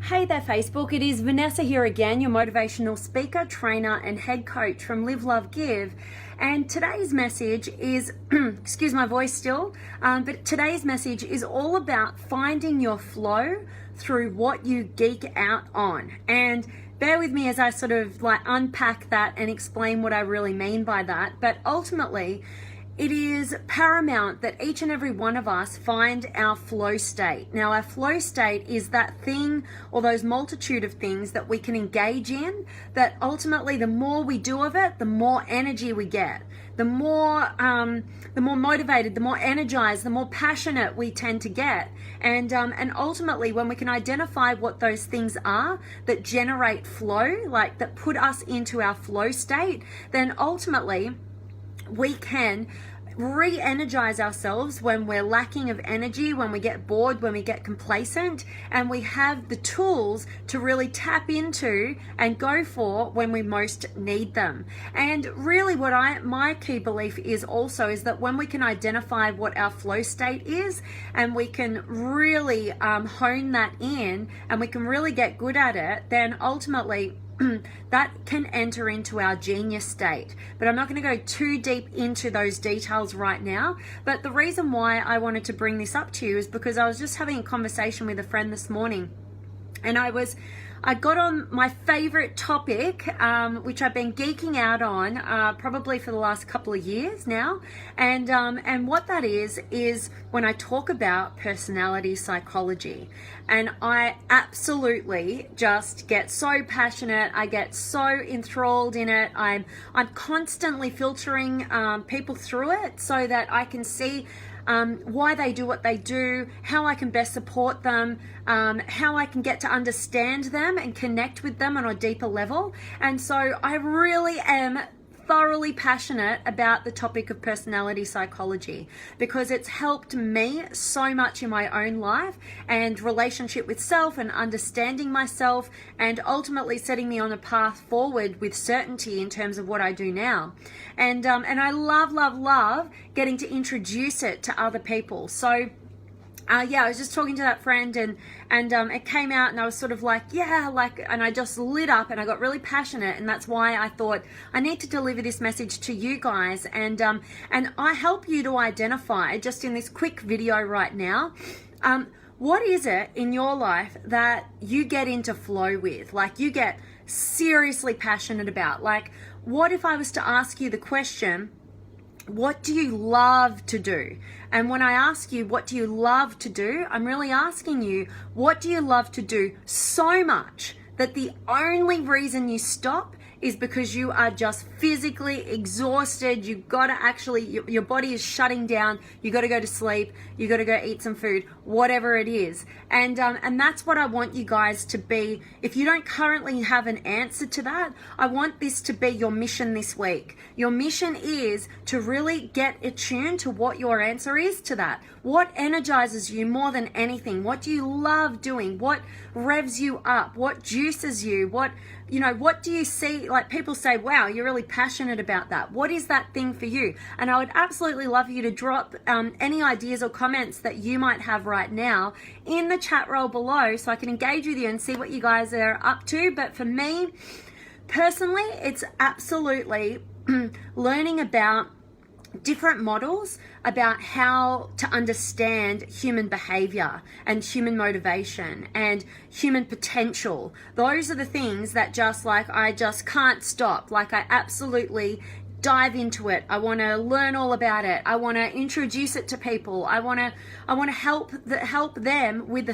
Hey there Facebook, it is Vanessa here again, your motivational speaker, trainer and head coach from Live, Love, Give. And today's message is, excuse my voice still, but today's message is all about finding your flow through what you geek out on. And bear with me as I sort of unpack that and explain what I really mean by that. But ultimately, it is paramount that each and every one of us find our flow state. Now, our flow state is that thing or those multitude of things that we can engage in, that ultimately the more we do of it, the more energy we get. The more motivated, the more energized, the more passionate we tend to get. And ultimately, when we can identify what those things are that generate flow, like that put us into our flow state, then ultimately we can re-energize ourselves when we're lacking of energy, when we get bored, when we get complacent, and we have the tools to really tap into and go for when we most need them. And really my key belief is also is that when we can identify what our flow state is and we can really hone that in and we can really get good at it, then ultimately that can enter into our genius state. But I'm not going to go too deep into those details right now. But the reason why I wanted to bring this up to you is because I was just having a conversation with a friend this morning, and I got on my favorite topic, which I've been geeking out on probably for the last couple of years now. And what that is when I talk about personality psychology. And I absolutely just get so passionate. I get so enthralled in it. I'm constantly filtering people through it so that I can see why they do what they do, how I can best support them, how I can get to understand them and connect with them on a deeper level. And so I really am thoroughly passionate about the topic of personality psychology because it's helped me so much in my own life and relationship with self and understanding myself, and ultimately setting me on a path forward with certainty in terms of what I do now. And I love getting to introduce it to other people. So I was just talking to that friend and it came out and I was sort of and I just lit up and I got really passionate, and that's why I thought I need to deliver this message to you guys, and I help you to identify just in this quick video right now, what is it in your life that you get into flow with, like you get seriously passionate about. Like, what if I was to ask you the question, what do you love to do? And when I ask you, what do you love to do? I'm really asking you, what do you love to do so much that the only reason you stop is because you are just physically exhausted. You've got to actually, your body is shutting down. You got to go to sleep. You got to go eat some food, whatever it is. And that's what I want you guys to be. If you don't currently have an answer to that, I want this to be your mission this week. Your mission is to really get attuned to what your answer is to that. What energizes you more than anything? What do you love doing? What revs you up? What juices you? What do you see? Like, people say, wow, you're really passionate about that. What is that thing for you? And I would absolutely love you to drop any ideas or comments that you might have right now in the chat roll below so I can engage with you and see what you guys are up to. But for me, personally, it's absolutely learning about different models about how to understand human behavior and human motivation and human potential. Those are the things that I just can't stop. Like, I absolutely dive into it. I want to learn all about it. I want to introduce it to people. I want to help them with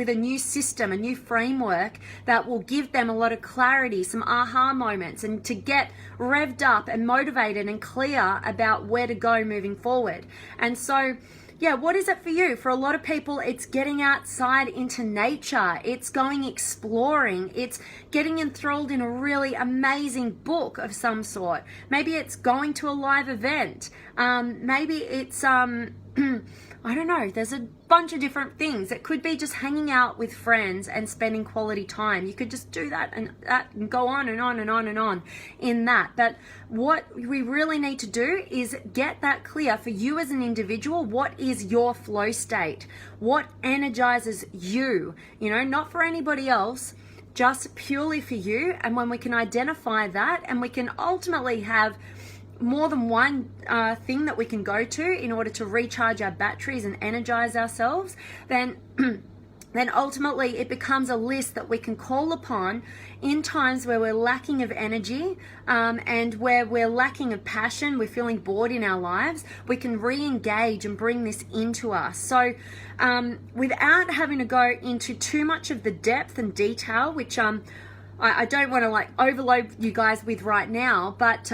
a new system, a new framework that will give them a lot of clarity, some aha moments, and to get revved up and motivated and clear about where to go moving forward. And so, yeah, what is it for you? For a lot of people, it's getting outside into nature. It's going exploring. It's getting enthralled in a really amazing book of some sort. Maybe it's going to a live event. Maybe it's I don't know, there's a bunch of different things. It could be just hanging out with friends and spending quality time. You could just do that and go on and on and on and on in that. But what we really need to do is get that clear for you as an individual. What is your flow state? What energizes you? You know, not for anybody else, just purely for you. And when we can identify that, and we can ultimately have more than one thing that we can go to in order to recharge our batteries and energize ourselves, then ultimately it becomes a list that we can call upon in times where we're lacking of energy and where we're lacking of passion, we're feeling bored in our lives. We can re-engage and bring this into us. So without having to go into too much of the depth and detail, which I don't want to like overload you guys with right now, but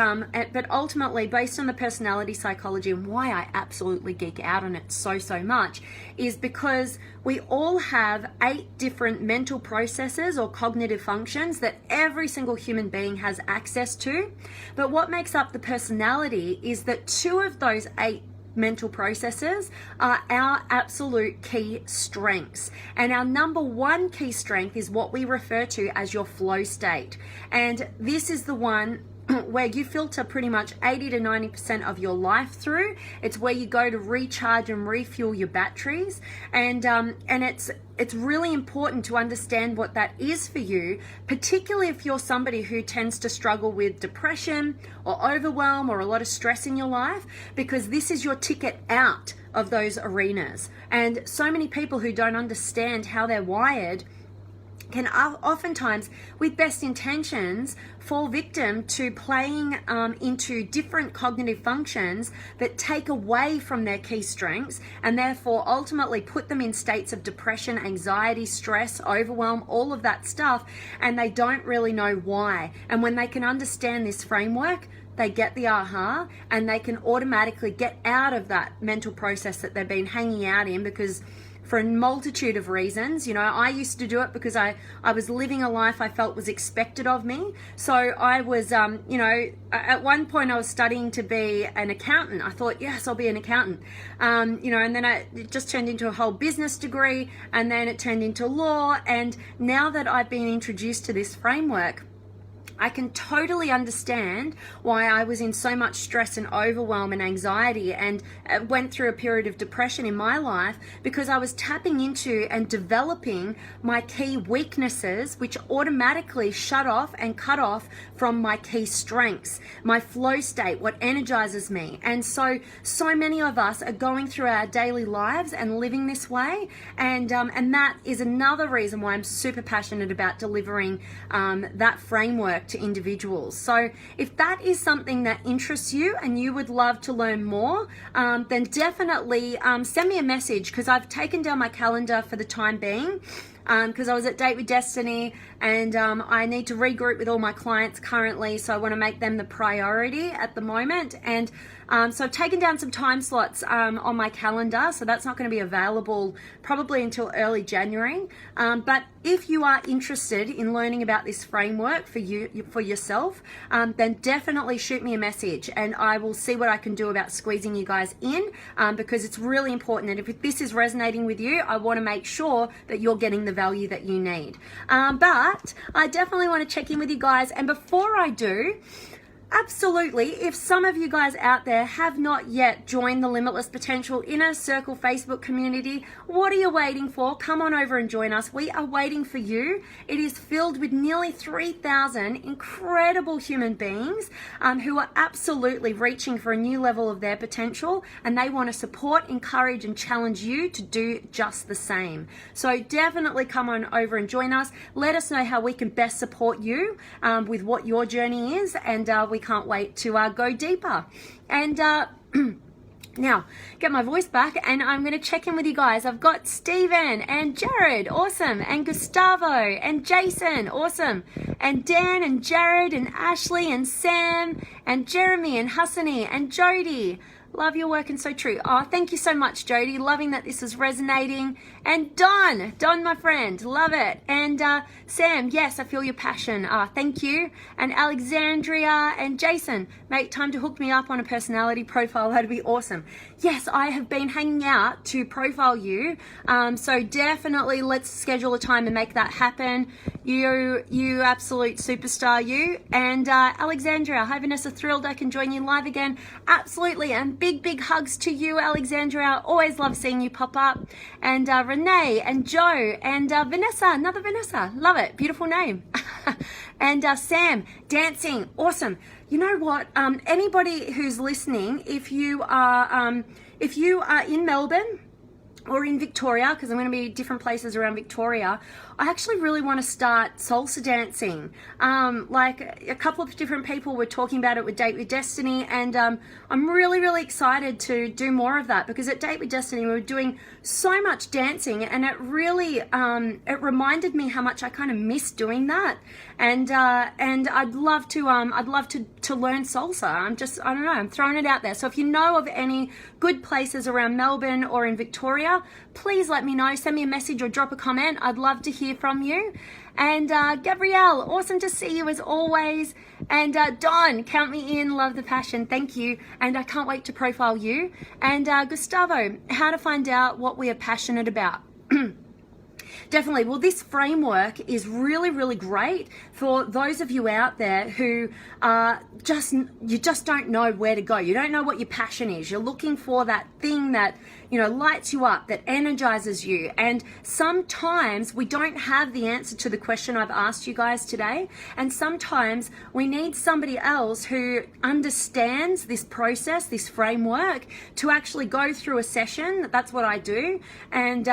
ultimately, based on the personality psychology and why I absolutely geek out on it so much, is because we all have 8 different mental processes or cognitive functions that every single human being has access to. But what makes up the personality is that 2 of those 8 mental processes are our absolute key strengths. And our number 1 key strength is what we refer to as your flow state. And this is the one where you filter pretty much 80 to 90% of your life through. It's where you go to recharge and refuel your batteries. And it's really important to understand what that is for you, particularly if you're somebody who tends to struggle with depression or overwhelm or a lot of stress in your life, because this is your ticket out of those arenas. And so many people who don't understand how they're wired can oftentimes, with best intentions, fall victim to playing into different cognitive functions that take away from their key strengths, and therefore ultimately put them in states of depression, anxiety, stress, overwhelm, all of that stuff, and they don't really know why. And when they can understand this framework, they get the aha, and they can automatically get out of that mental process that they've been hanging out in, because for a multitude of reasons. You know, I used to do it because I was living a life I felt was expected of me. So I was, you know, at one point I was studying to be an accountant. I thought, yes, I'll be an accountant. You know, and then it just turned into a whole business degree, and then it turned into law. And now that I've been introduced to this framework, I can totally understand why I was in so much stress and overwhelm and anxiety, and went through a period of depression in my life, because I was tapping into and developing my key weaknesses, which automatically shut off and cut off from my key strengths, my flow state, what energizes me. And so many of us are going through our daily lives and living this way, and that is another reason why I'm super passionate about delivering that framework to individuals. So if that is something that interests you and you would love to learn more, then definitely send me a message, because I've taken down my calendar for the time being, because I was at Date with Destiny, and I need to regroup with all my clients currently, so I want to make them the priority at the moment. And so I've taken down some time slots on my calendar, so that's not going to be available probably until early January. But if you are interested in learning about this framework for yourself, then definitely shoot me a message, and I will see what I can do about squeezing you guys in, because it's really important that if this is resonating with you, I want to make sure that you're getting the value that you need. But I definitely want to check in with you guys, and before I do, absolutely, if some of you guys out there have not yet joined the Limitless Potential Inner Circle Facebook community, what are you waiting for? Come on over and join us. We are waiting for you. It is filled with nearly 3,000 incredible human beings who are absolutely reaching for a new level of their potential, and they want to support, encourage, and challenge you to do just the same. So definitely come on over and join us. Let us know how we can best support you with what your journey is, and we can't wait to go deeper. And now, get my voice back, and I'm going to check in with you guys. I've got Stephen and Jared, awesome, and Gustavo and Jason, awesome, and Dan and Jared and Ashley and Sam and Jeremy and Hassani and Jody. Love your work and so true. Oh, thank you so much, Jody. Loving that this is resonating. And Don, my friend, love it. And Sam, yes, I feel your passion. Thank you. And Alexandria and Jason, make time to hook me up on a personality profile. That'd be awesome. Yes, I have been hanging out to profile you. So definitely let's schedule a time and make that happen. You absolute superstar, you. And Alexandria, hi Vanessa, thrilled I can join you live again. Absolutely, and big hugs to you, Alexandria. Always love seeing you pop up. And Renee and Joe and Vanessa, another Vanessa, love it, beautiful name. And Sam, dancing, awesome. You know what? Anybody who's listening, if you are in Melbourne or in Victoria, because I'm going to be different places around Victoria, I actually really want to start salsa dancing. Like a couple of different people were talking about it with Date with Destiny, and I'm really excited to do more of that, because at Date with Destiny we were doing so much dancing, and it really it reminded me how much I kind of miss doing that, and I'd love to learn salsa. I don't know, I'm throwing it out there. So if you know of any good places around Melbourne or in Victoria, please let me know. Send me a message or drop a comment. I'd love to hear from you. And Gabrielle, awesome to see you as always. And Don, count me in, love the passion, thank you. And I can't wait to profile you. And Gustavo, how to find out what we are passionate about. Definitely. Well, this framework is really great for those of you out there who you just don't know where to go. You don't know what your passion is. You're looking for that thing that, you know, lights you up, that energizes you. And sometimes we don't have the answer to the question I've asked you guys today. And sometimes we need somebody else who understands this process, this framework, to actually go through a session. That's what I do. And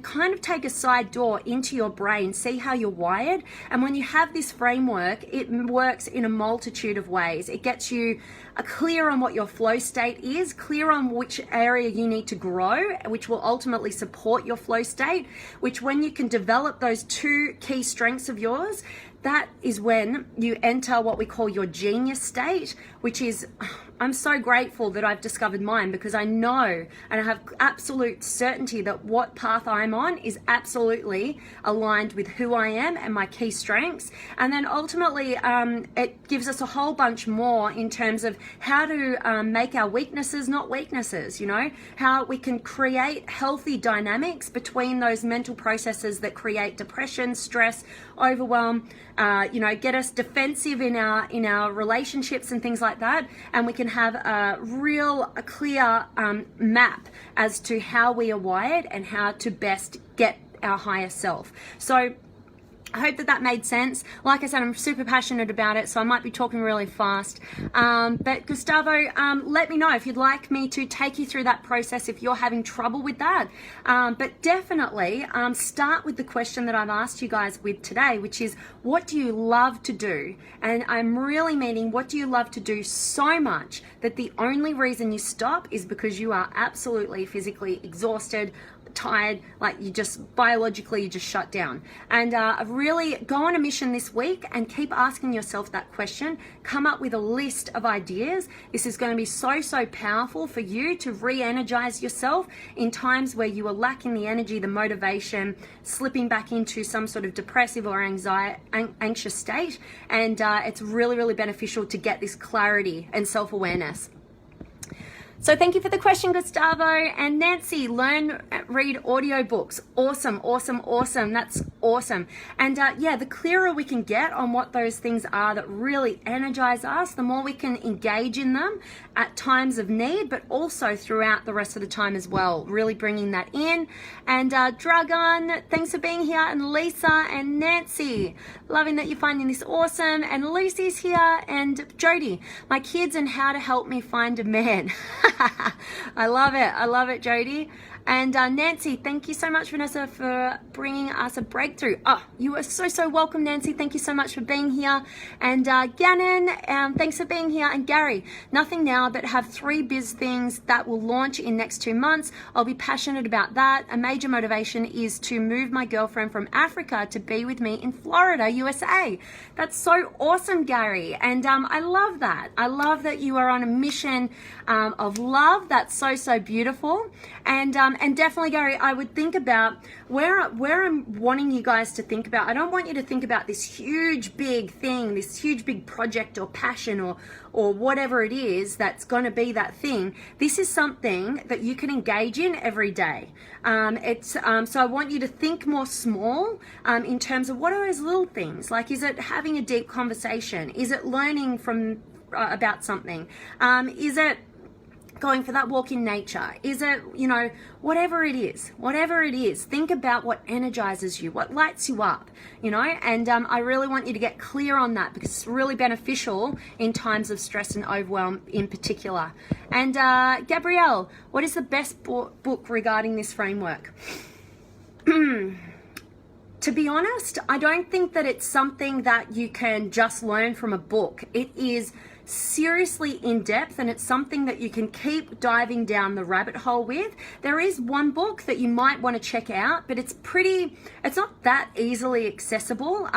kind of take a side door into your brain, see how you're wired. And when you have this framework, it works in a multitude of ways. It gets you clear on what your flow state is, clear on which area you need to grow, which will ultimately support your flow state, which when you can develop those two key strengths of yours, that is when you enter what we call your genius state, which is, I'm so grateful that I've discovered mine, because I know and I have absolute certainty that what path I'm on is absolutely aligned with who I am and my key strengths. And then ultimately it gives us a whole bunch more in terms of how to make our weaknesses not weaknesses, you know, how we can create healthy dynamics between those mental processes that create depression, stress, overwhelm, you know, get us defensive in our relationships and things like that, and we can have a clear map as to how we are wired and how to best get our higher self. So I hope that made sense. Like I said, I'm super passionate about it, so I might be talking really fast. But Gustavo, let me know if you'd like me to take you through that process if you're having trouble with that. But definitely start with the question that I've asked you guys with today, which is, what do you love to do? And I'm really meaning, what do you love to do so much that the only reason you stop is because you are absolutely physically exhausted, tired, like you just biologically you just shut down. And really go on a mission this week and keep asking yourself that question. Come up with a list of ideas. This is going to be so powerful for you to re-energize yourself in times where you are lacking the energy, the motivation, slipping back into some sort of depressive or anxious state. And it's really beneficial to get this clarity and self-awareness. So thank you for the question, Gustavo. And Nancy, read audiobooks. Awesome. That's awesome. And yeah, the clearer we can get on what those things are that really energize us, the more we can engage in them at times of need, but also throughout the rest of the time as well, really bringing that in. And Dragon, thanks for being here. And Lisa and Nancy, loving that you're finding this awesome. And Lucy's here. And Jody, my kids and how to help me find a man. I love it, Jody. And Nancy, thank you so much, Vanessa, for bringing us a breakthrough. Oh, you are so welcome, Nancy. Thank you so much for being here. And Gannon, thanks for being here. And Gary, nothing now, but have 3 biz things that will launch in next 2 months. I'll be passionate about that. A major motivation is to move my girlfriend from Africa to be with me in Florida, USA. That's so awesome, Gary. And I love that. I love that you are on a mission of love. That's so beautiful. And definitely, Gary, I would think about where I'm wanting you guys to think about. I don't want you to think about this huge big thing, this huge big project or passion or whatever it is that's going to be that thing. This is something that you can engage in every day. So I want you to think more small in terms of what are those little things. Like, is it having a deep conversation? Is it learning from about something? Is it going for that walk in nature? Is it, whatever it is, think about what energizes you, what lights you up, and I really want you to get clear on that, because it's really beneficial in times of stress and overwhelm in particular. And Gabrielle, what is the best book regarding this framework? To be honest, I don't think that it's something that you can just learn from a book. It is seriously in depth, and it's something that you can keep diving down the rabbit hole with. There is one book that you might want to check out, but it's not that easily accessible.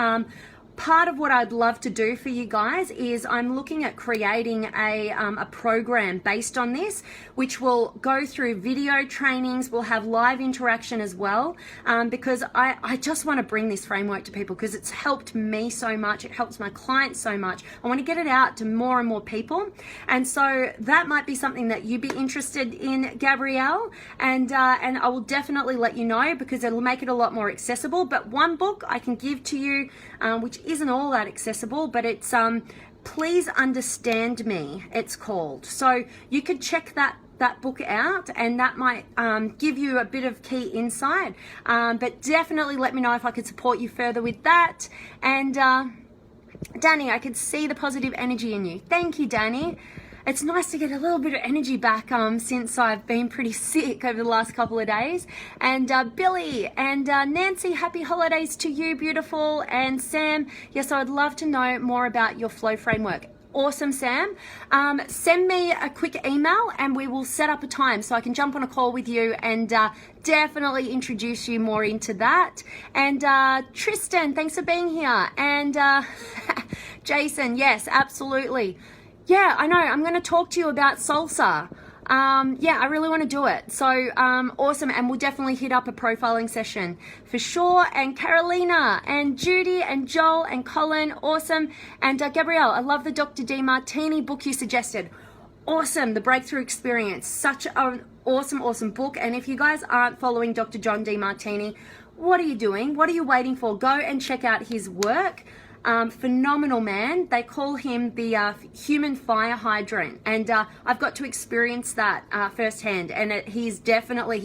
Part of what I'd love to do for you guys is I'm looking at creating a program based on this, which will go through video trainings. We'll have live interaction as well, because I just want to bring this framework to people because it's helped me so much. It helps my clients so much. I want to get it out to more and more people. And so that might be something that you'd be interested in, Gabrielle. And I will definitely let you know, because it'll make it a lot more accessible. But one book I can give to you, which isn't all that accessible, but it's Please Understand Me, it's called. So you could check that book out, and that might give you a bit of key insight, but definitely let me know if I could support you further with that. And Danny, I could see the positive energy in you. Thank you, Danny. It's nice to get a little bit of energy back since I've been pretty sick over the last couple of days. And Billy and Nancy, happy holidays to you, beautiful. And Sam, yes, I would love to know more about your flow framework. Awesome, Sam. Send me a quick email and we will set up a time so I can jump on a call with you and definitely introduce you more into that. And Tristan, thanks for being here. And Jason, yes, absolutely. Yeah, I know. I'm going to talk to you about salsa. Yeah, I really want to do it. So awesome. And we'll definitely hit up a profiling session for sure. And Carolina and Judy and Joel and Colin, awesome. And Gabrielle, I love the Dr. Demartini book you suggested. Awesome. The Breakthrough Experience. Such an awesome book. And if you guys aren't following Dr. John Demartini, what are you doing? What are you waiting for? Go and check out his work. Phenomenal man. They call him the human fire hydrant, and I've got to experience that firsthand, and he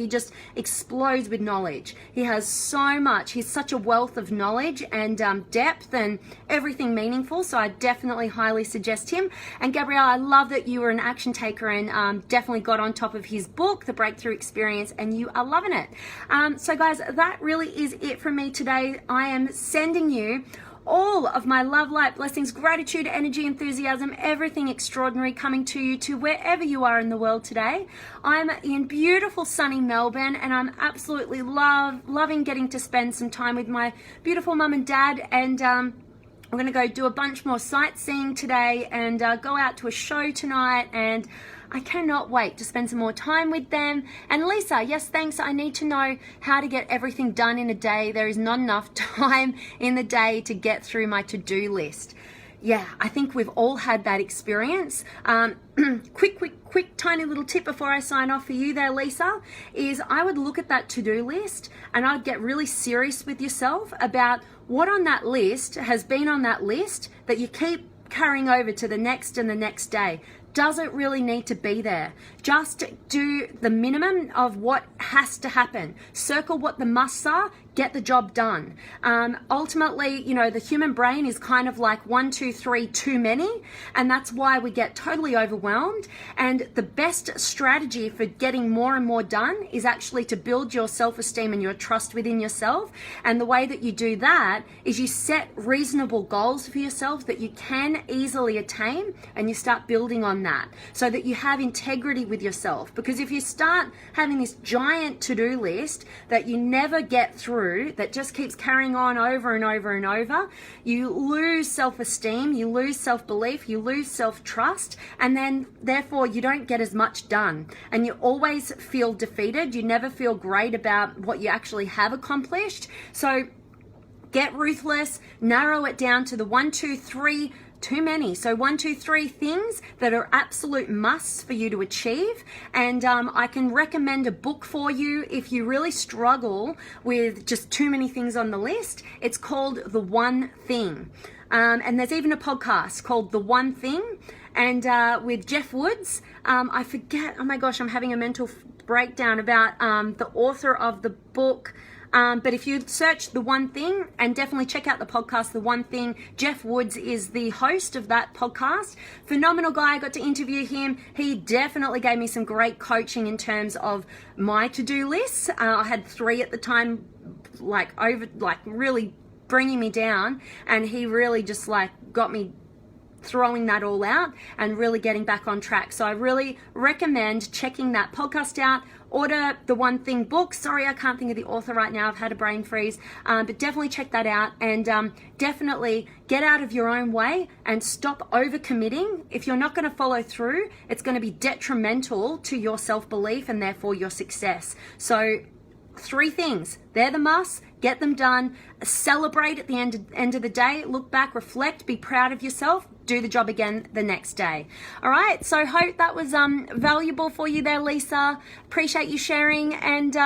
just explodes with knowledge. He has so much. He's such a wealth of knowledge and depth and everything meaningful, so I definitely highly suggest him. And Gabrielle, I love that you were an action taker and definitely got on top of his book, The Breakthrough Experience, and you are loving it. So guys, that really is it from me today. I am sending you all of my love, light, blessings, gratitude, energy, enthusiasm, everything extraordinary coming to you to wherever you are in the world today. I'm in beautiful sunny Melbourne, and I'm absolutely loving getting to spend some time with my beautiful mum and dad. And I'm going to go do a bunch more sightseeing today and go out to a show tonight, and I cannot wait to spend some more time with them. And Lisa, yes, thanks. I need to know how to get everything done in a day. There is not enough time in the day to get through my to-do list. Yeah, I think we've all had that experience. Quick, tiny little tip before I sign off for you there, Lisa, is I would look at that to-do list and I'd get really serious with yourself about what on that list has been on that list that you keep carrying over to the next and the next day. Does it really need to be there? Just do the minimum of what has to happen. Circle what the musts are, get the job done. Ultimately, you know, the human brain is kind of like 1, 2, 3 too many, and that's why we get totally overwhelmed. And the best strategy for getting more and more done is actually to build your self-esteem and your trust within yourself. And the way that you do that is you set reasonable goals for yourself that you can easily attain, and you start building on that so that you have integrity with yourself. Because if you start having this giant to-do list that you never get through, that just keeps carrying on over and over and over, you lose self-esteem, you lose self-belief, you lose self-trust, and then therefore you don't get as much done, and you always feel defeated. You never feel great about what you actually have accomplished. So get ruthless, narrow it down to the 1, 2, 3 too many. So 1, 2, 3 things that are absolute musts for you to achieve. And I can recommend a book for you if you really struggle with just too many things on the list. It's called The One Thing. And there's even a podcast called The One Thing, and with Jeff Woods. I forget, oh my gosh, I'm having a mental breakdown about the author of the book. But if you search The One Thing, and definitely check out the podcast, The One Thing, Jeff Woods is the host of that podcast. Phenomenal guy. I got to interview him. He definitely gave me some great coaching in terms of my to-do lists. I had 3 at the time, really bringing me down, and he really just got me throwing that all out and really getting back on track. So I really recommend checking that podcast out. Order The One Thing book. Sorry, I can't think of the author right now. I've had a brain freeze. But definitely check that out, and definitely get out of your own way and stop overcommitting. If you're not going to follow through, it's going to be detrimental to your self-belief and therefore your success. So 3 things. They're the musts. Get them done. Celebrate at the end of the day. Look back, reflect, be proud of yourself. Do the job again the next day. All right, so hope that was valuable for you there, Lisa. Appreciate you sharing, and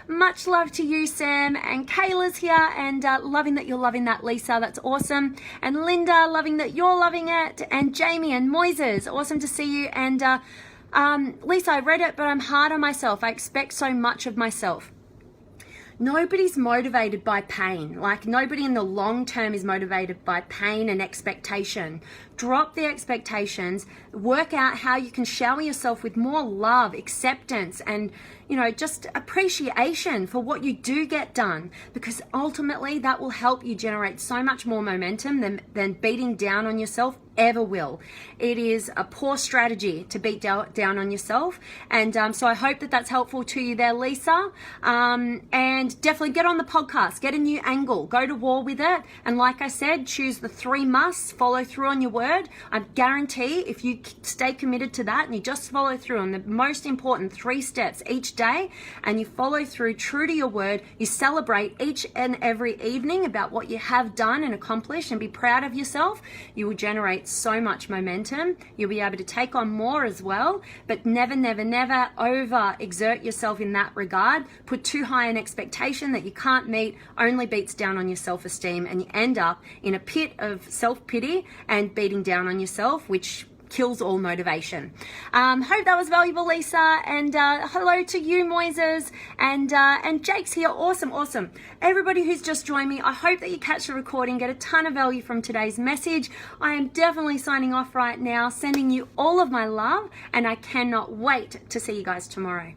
much love to you, Sam. And Kayla's here, and loving that you're loving that, Lisa. That's awesome. And Linda, loving that you're loving it. And Jamie and Moises, awesome to see you. And Lisa, I read it, but I'm hard on myself. I expect so much of myself. Nobody's motivated by pain. Nobody in the long term is motivated by pain and expectation. Drop the expectations. Work out how you can shower yourself with more love, acceptance, and just appreciation for what you do get done, because ultimately that will help you generate so much more momentum than beating down on yourself ever will. It is a poor strategy to beat down on yourself, and so I hope that that's helpful to you there, Lisa. And definitely get on the podcast, get a new angle, go to war with it, and like I said, choose the 3 musts, follow through on your word. I guarantee if you stay committed to that and you just follow through on the most important 3 steps each day, and you follow through true to your word, you celebrate each and every evening about what you have done and accomplished, and be proud of yourself, you will generate so much momentum. You'll be able to take on more as well, but never, never, never over exert yourself in that regard. Put too high an expectation that you can't meet only beats down on your self-esteem, and you end up in a pit of self-pity and beating down on yourself, which kills all motivation. Hope that was valuable, Lisa, and hello to you, Moises, and Jake's here. Awesome. Everybody who's just joined me, I hope that you catch the recording, get a ton of value from today's message. I am definitely signing off right now, sending you all of my love, and I cannot wait to see you guys tomorrow.